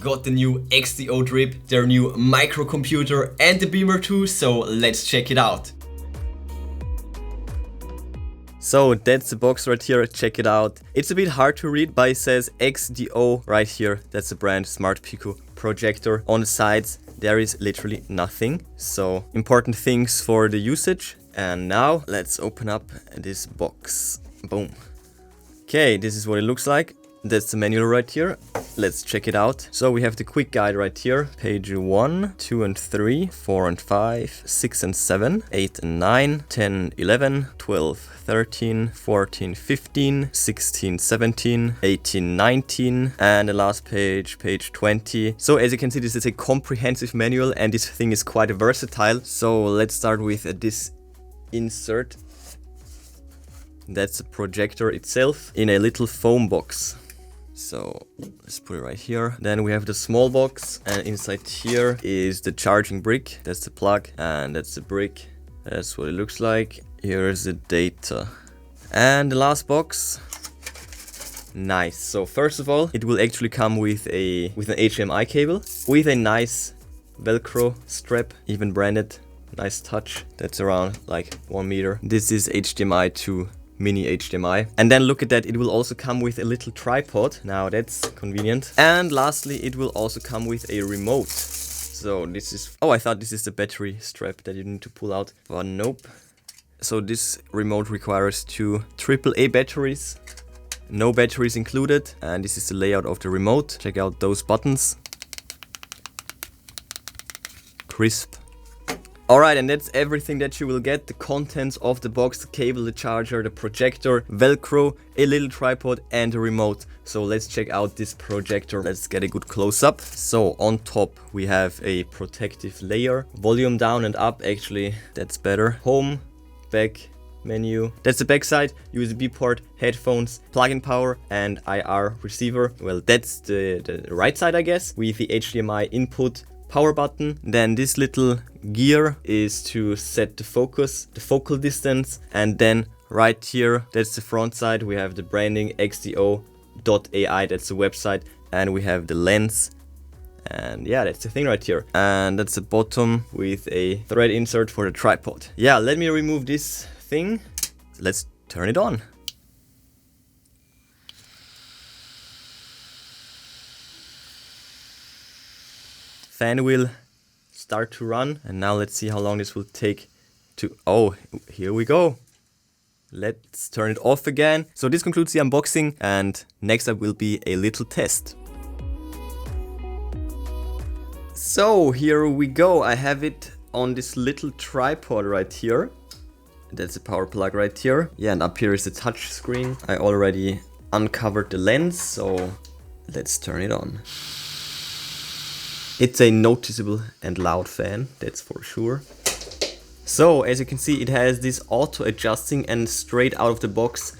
got the new XDO drip, their new microcomputer and the beamer too, so let's check it out. So that's the box right here, check it out. It's a bit hard to read, but it says XDO right here. That's the brand, Smart Pico projector. On the sides there is literally nothing. So important things for the usage. And now let's open up this box. Boom. Okay, this is what it looks like. That's the manual right here. Let's check it out. So we have the quick guide right here. Page 1, 2 and 3, 4 and 5, 6 and 7, 8 and 9, 10, 11, 12, 13, 14, 15, 16, 17, 18, 19, and the last page, page 20. So as you can see, this is a comprehensive manual and this thing is quite versatile. So let's start with this insert. That's the projector itself in a little foam box. So let's put it right here. Then we have the small box, and inside here is the charging brick. That's the plug, and that's the brick. That's what it looks like. Here's the data. And the last box. Nice. So first of all, it will actually come with an HDMI cable with a nice Velcro strap, even branded. Nice touch. That's around like 1 meter. This is HDMI to mini HDMI. And then look at that, it will also come with a little tripod. Now that's convenient. And lastly, it will also come with a remote. So this is, oh, I thought this is the battery strap that you need to pull out, but nope. So this remote requires 2 AAA batteries. No batteries included. And this is the layout of the remote. Check out those buttons. Crisp. Alright, and that's everything that you will get. The contents of the box, the cable, the charger, the projector, Velcro, a little tripod and a remote. So let's check out this projector. Let's get a good close-up. So on top we have a protective layer. Volume down and up, actually that's better. Home, back, menu. That's the back side. USB port, headphones, plug-in power and IR receiver. Well, that's the right side, I guess, with the HDMI input, power button. Then this little gear is to set the focus, the focal distance, and then right here, that's the front side, we have the branding XDO.ai, that's the website, and we have the lens, and yeah, that's the thing right here. And that's the bottom with a thread insert for the tripod. Yeah, let me remove this thing. Let's turn it on. Fan will start to run, and now let's see how long this will take to, oh, here we go. Let's turn it off again. So this concludes the unboxing, and next up will be a little test. So here we go. I have it on this little tripod right here. That's a power plug right here. Yeah, and up here is the touch screen. I already uncovered the lens, so let's turn it on. It's a noticeable and loud fan, that's for sure. So as you can see, it has this auto adjusting and straight out of the box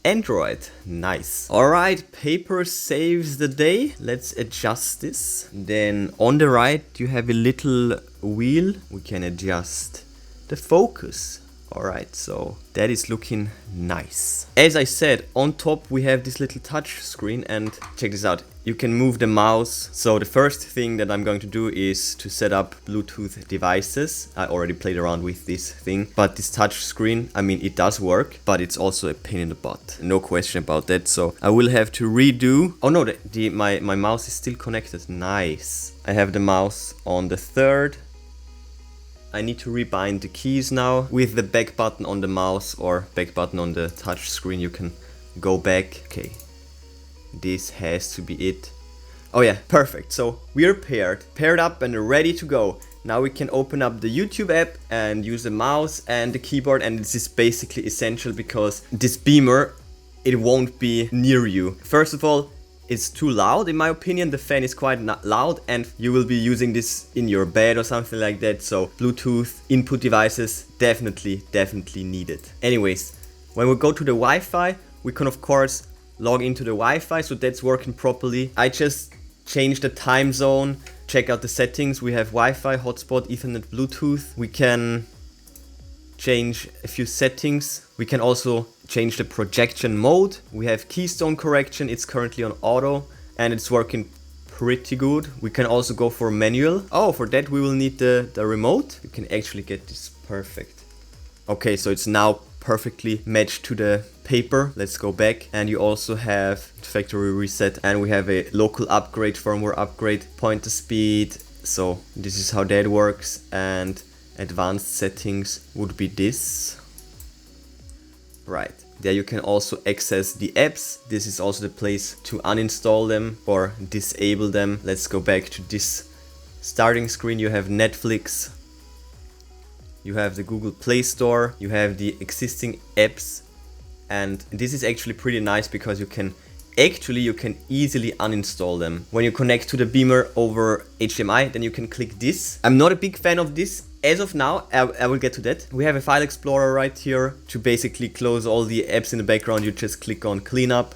Android. Nice. Alright, paper saves the day. Let's adjust this. Then on the right you have a little wheel. We can adjust the focus. Alright, so that is looking nice. As I said, on top we have this little touch screen, and check this out. You can move the mouse. So the first thing that I'm going to do is to set up Bluetooth devices. I already played around with this thing, but this touch screen, I mean, it does work, but it's also a pain in the butt. No question about that. So I will have to redo. Oh no, my mouse is still connected. Nice. I have the mouse on the third. I need to rebind the keys now. With the back button on the mouse or back button on the touch screen, you can go back. Okay, this has to be it. Oh yeah, perfect. So we're paired up and ready to go. Now we can open up the YouTube app and use the mouse and the keyboard, and this is basically essential because this beamer, it won't be near you. First of all, it's too loud in my opinion. The fan is quite loud and you will be using this in your bed or something like that. So Bluetooth input devices definitely needed. Anyways, when we go to the Wi-Fi, we can of course log into the Wi-Fi, so that's working properly. I just changed the time zone. Check out the settings. We have Wi-Fi, hotspot, Ethernet, Bluetooth. We can change a few settings. We can also change the projection mode. We have keystone correction. It's currently on auto and it's working pretty good. We can also go for manual. Oh, for that we will need the remote. You can actually get this perfect. Okay, so it's now perfectly matched to the paper. Let's go back, and you also have factory reset, and we have a local upgrade, firmware upgrade, pointer speed. So this is how that works, and advanced settings would be this. Right, there you can also access the apps. This is also the place to uninstall them or disable them. Let's go back to this starting screen. You have Netflix, you have the Google Play Store, you have the existing apps, and this is actually pretty nice because you can easily uninstall them. When you connect to the beamer over HDMI, then you can click this. I'm not a big fan of this as of now. I will get to that. We have a file explorer right here to basically close all the apps in the background. You just click on cleanup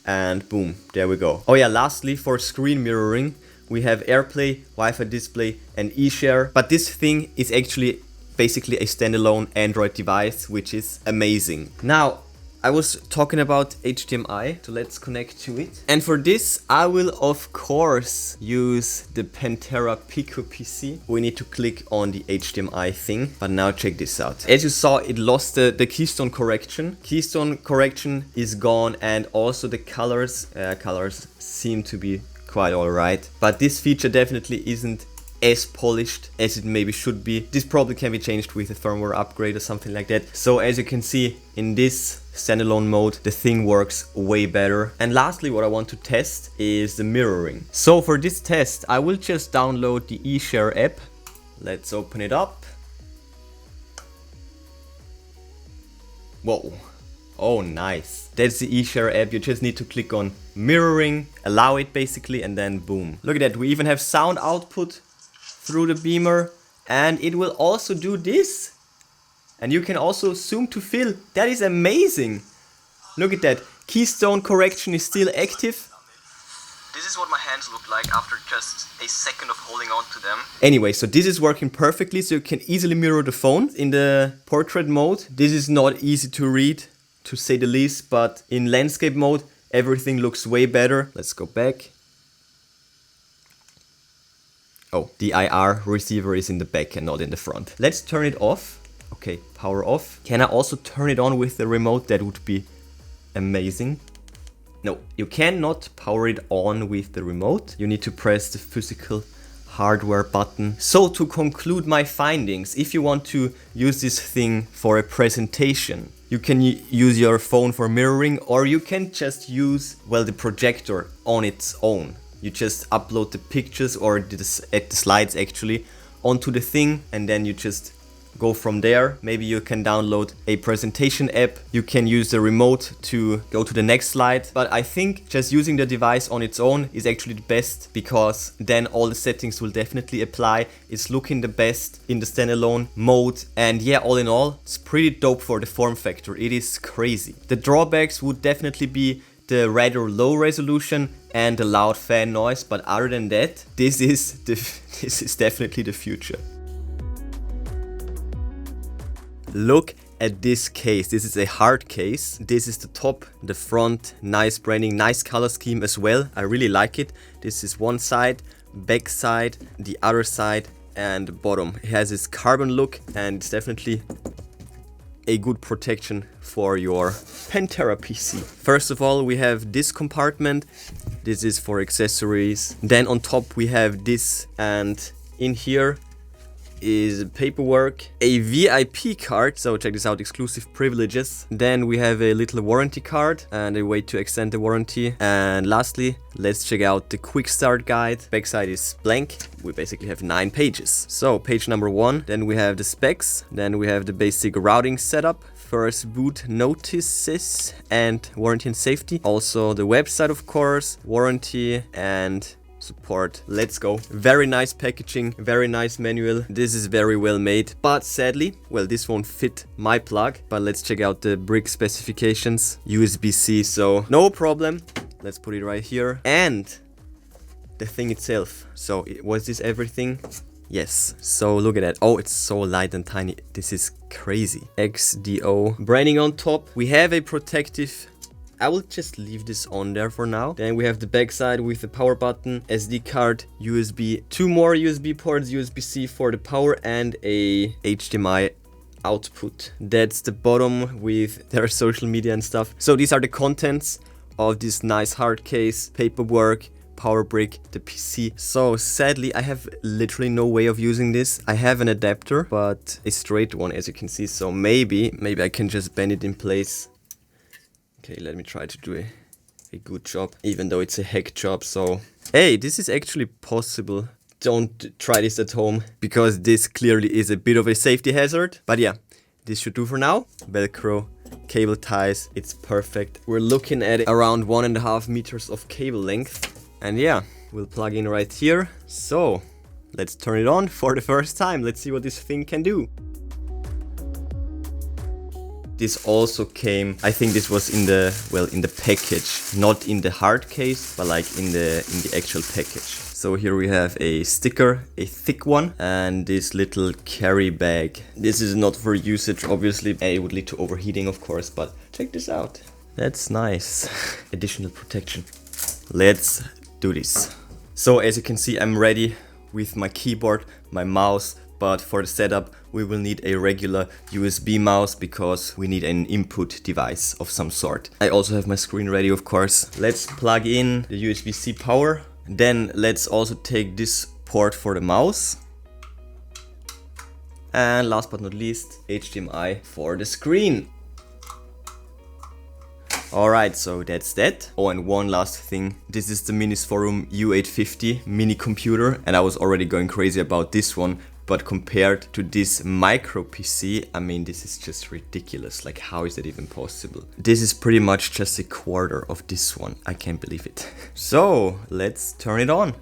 and boom, there we go. Oh yeah, lastly, for screen mirroring, we have AirPlay, Wi-Fi display and eShare. But this thing is actually basically a standalone Android device, which is amazing. Now, I was talking about HDMI, so let's connect to it. And for this, I will of course use the Pantera Pico PC. We need to click on the HDMI thing, but now check this out. As you saw, it lost the keystone correction. Keystone correction is gone, and also the colors seem to be quite alright. But this feature definitely isn't as polished as it maybe should be. This probably can be changed with a firmware upgrade or something like that. So as you can see, in this standalone mode, the thing works way better. And lastly, what I want to test is the mirroring. So for this test, I will just download the eShare app. Let's open it up. Whoa. Oh, nice. That's the eShare app. You just need to click on mirroring, allow it basically, and then boom. Look at that. We even have sound output through the beamer, and it will also do this. And you can also zoom to fill. That is amazing. Look at that. Keystone correction is still active. This is what my hands look like after just a second of holding on to them. Anyway, so this is working perfectly, so you can easily mirror the phone. In the portrait mode, this is not easy to read, to say the least, but in landscape mode, everything looks way better. Let's go back. Oh, the IR receiver is in the back and not in the front. Let's turn it off. Okay, power off. Can I also turn it on with the remote? That would be amazing. No, you cannot power it on with the remote. You need to press the physical hardware button. So to conclude my findings, if you want to use this thing for a presentation, you can use your phone for mirroring, or you can just use, well, the projector on its own. You just upload the pictures or the slides actually onto the thing, and then you just go from there. Maybe you can download a presentation app. You can use the remote to go to the next slide. But I think just using the device on its own is actually the best, because then all the settings will definitely apply. It's looking the best in the standalone mode. And yeah, all in all, it's pretty dope for the form factor. It is crazy. The drawbacks would definitely be the rather low resolution and the loud fan noise. But other than that, this is definitely the future. Look at this case. This is a hard case. This is the top, the front, nice branding, nice color scheme as well. I really like it. This is one side, back side, the other side, and the bottom. It has this carbon look, and it's definitely a good protection for your Pantera PC. First of all, we have this compartment. This is for accessories. Then on top we have this, and in here is paperwork, a VIP card, so check this out, exclusive privileges. Then we have a little warranty card and a way to extend the warranty. And lastly, let's check out the quick start guide. Backside is blank. We basically have 9 pages. So page number 1, then we have the specs, then we have the basic routing setup, first boot notices and warranty and safety. Also the website, of course, warranty and support. Let's go. Very nice packaging, very nice manual. This is very well made, but sadly, well, this won't fit my plug. But let's check out the brick specifications. USB-C, so no problem. Let's put it right here. And the thing itself. So was this everything? Yes. So look at that. Oh, it's so light and tiny. This is crazy. XDO branding on top. We have a protective I will just leave this on there for now. Then we have the back side with the power button, SD card, USB, 2 more USB ports, USB-C for the power, and a HDMI output. That's the bottom with their social media and stuff. So these are the contents of this nice hard case, paperwork, power brick, the PC. So sadly, I have literally no way of using this. I have an adapter, but a straight one, as you can see. So maybe I can just bend it in place. Okay, let me try to do a good job, even though it's a hack job. So hey, this is actually possible. Don't try this at home, because this clearly is a bit of a safety hazard. But yeah, this should do for now. Velcro, cable ties, it's perfect. We're looking at around 1.5 meters of cable length. And yeah, we'll plug in right here. So let's turn it on for the first time. Let's see what this thing can do. This also came, I think this was in the package, not in the hard case, but like in the actual package. So here we have a sticker, a thick one, and this little carry bag. This is not for usage, obviously. It would lead to overheating, of course, but check this out. That's nice. Additional protection. Let's do this. So as you can see, I'm ready with my keyboard, my mouse, but for the setup we will need a regular USB mouse because we need an input device of some sort. I also have my screen ready, of course. Let's plug in the USB-C power. Then let's also take this port for the mouse. And last but not least, HDMI for the screen. Alright, so that's that. Oh, and one last thing. This is the Minisforum U850 mini computer, and I was already going crazy about this one, but compared to this micro PC, I mean, this is just ridiculous. Like, how is that even possible? This is pretty much just a quarter of this one. I can't believe it. So, let's turn it on.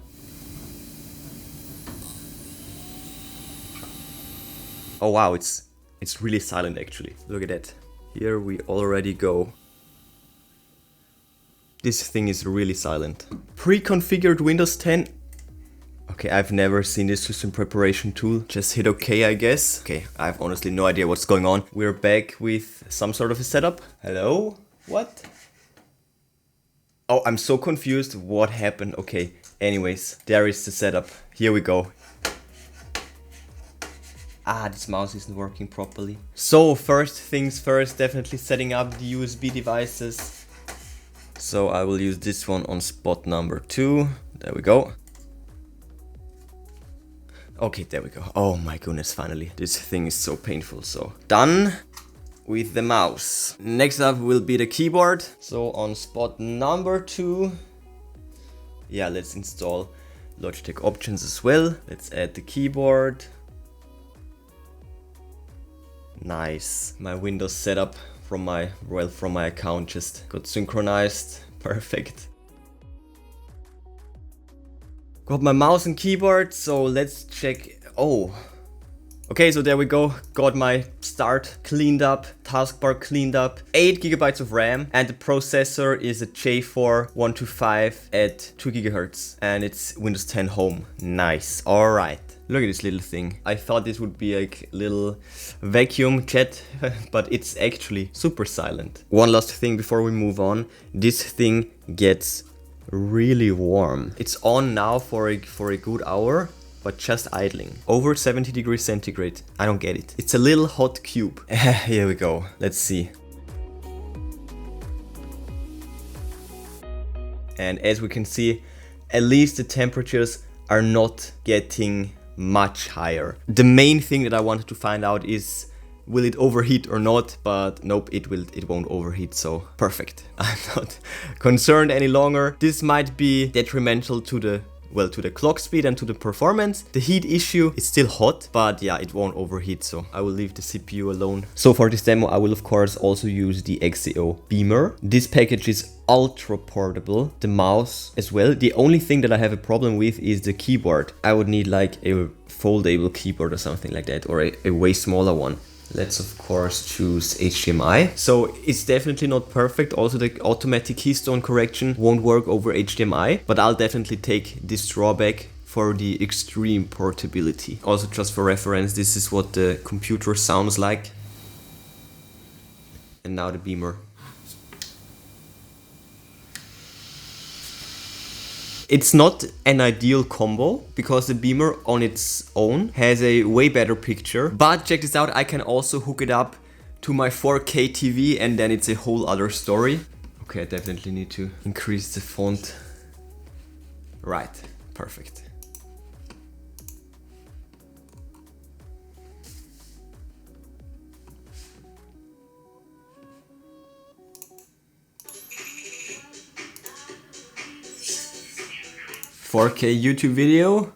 Oh wow, it's really silent actually. Look at that. Here we already go. This thing is really silent. Pre-configured Windows 10. Okay, I've never seen this system preparation tool. Just hit OK, I guess. Okay, I have honestly no idea what's going on. We're back with some sort of a setup. Hello? What? Oh, I'm so confused. What happened? Okay, anyways, there is the setup. Here we go. Ah, this mouse isn't working properly. So first things first, definitely setting up the USB devices. So I will use this one on spot number 2. There we go. Okay, there we go. Oh my goodness, finally. This thing is so painful. So done with the mouse. Next up will be the keyboard. So on spot number 2. Yeah, let's install Logitech options as well. Let's add the keyboard. Nice. My Windows setup from my account just got synchronized. Perfect. Got my mouse and keyboard, so let's check. Oh, okay, so there we go. Got my start cleaned up, taskbar cleaned up, 8 GB of RAM, and the processor is a J4 125 at 2 GHz, and it's Windows 10 Home. Nice. All right. Look at this little thing. I thought this would be like a little vacuum jet, but it's actually super silent. One last thing before we move on. This thing gets really warm. It's on now for a good hour, but just idling. Over 70 degrees centigrade. I don't get it. It's a little hot cube. Here we go. Let's see. And as we can see, at least the temperatures are not getting much higher. The main thing that I wanted to find out is, will it overheat or not? But nope, it won't overheat, so perfect. I'm not concerned any longer. This might be detrimental to the clock speed and to the performance. The heat issue is still hot, but yeah, it won't overheat, so I will leave the CPU alone. So for this demo, I will of course also use the XDO Beamer. This package is ultra portable, the mouse as well. The only thing that I have a problem with is the keyboard. I would need like a foldable keyboard or something like that, or a way smaller one. Let's of course choose HDMI. So it's definitely not perfect. Also the automatic keystone correction won't work over HDMI, but I'll definitely take this drawback for the extreme portability. Also just for reference, this is what the computer sounds like. And now the Beamer. It's not an ideal combo because the beamer on its own has a way better picture. But check this out, I can also hook it up to my 4K TV and then it's a whole other story. Okay, I definitely need to increase the font. Right, perfect. .4K YouTube video.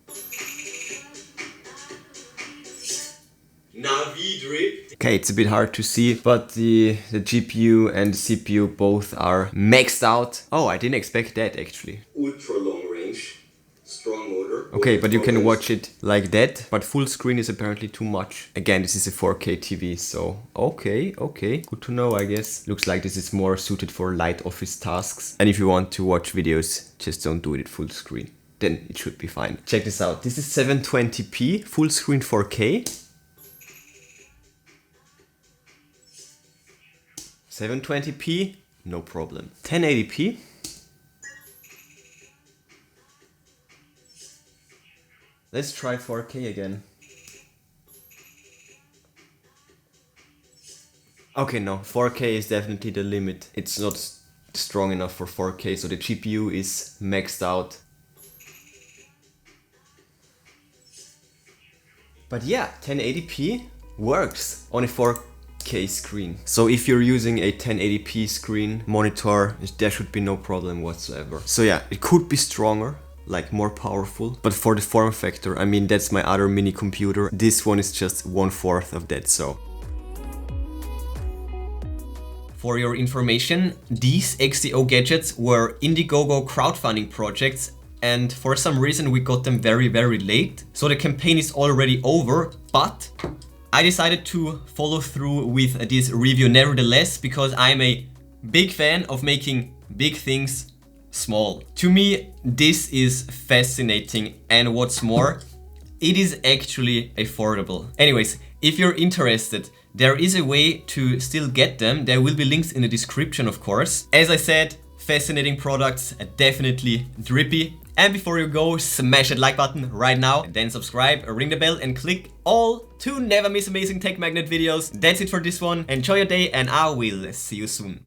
Okay, it's a bit hard to see, but the GPU and the CPU both are maxed out. Oh, I didn't expect that actually. Ultra long range, strong motor. Okay, but you can watch it like that, but full screen is apparently too much. Again, this is a 4K TV, so okay, good to know, I guess. Looks like this is more suited for light office tasks. And if you want to watch videos, just don't do it at full screen. Then it should be fine. Check this out. This is 720p, full screen 4K. 720p, no problem. 1080p. Let's try 4K again. Okay, no, 4K is definitely the limit. It's not strong enough for 4K, so the GPU is maxed out. But yeah, 1080p works on a 4K screen. So if you're using a 1080p screen monitor, there should be no problem whatsoever. So yeah, it could be stronger, like more powerful, but for the form factor, I mean, that's my other mini computer. This one is just 1/4 of that, so. For your information, these XDO gadgets were Indiegogo crowdfunding projects, and for some reason we got them very late. So the campaign is already over, but I decided to follow through with this review nevertheless, because I'm a big fan of making big things small. To me, this is fascinating, and what's more, it is actually affordable. Anyways, if you're interested, there is a way to still get them. There will be links in the description, of course. As I said, fascinating products, definitely drippy. And before you go, smash that like button right now, then subscribe, ring the bell and click all to never miss amazing TechMagnet videos. That's it for this one. Enjoy your day and I will see you soon.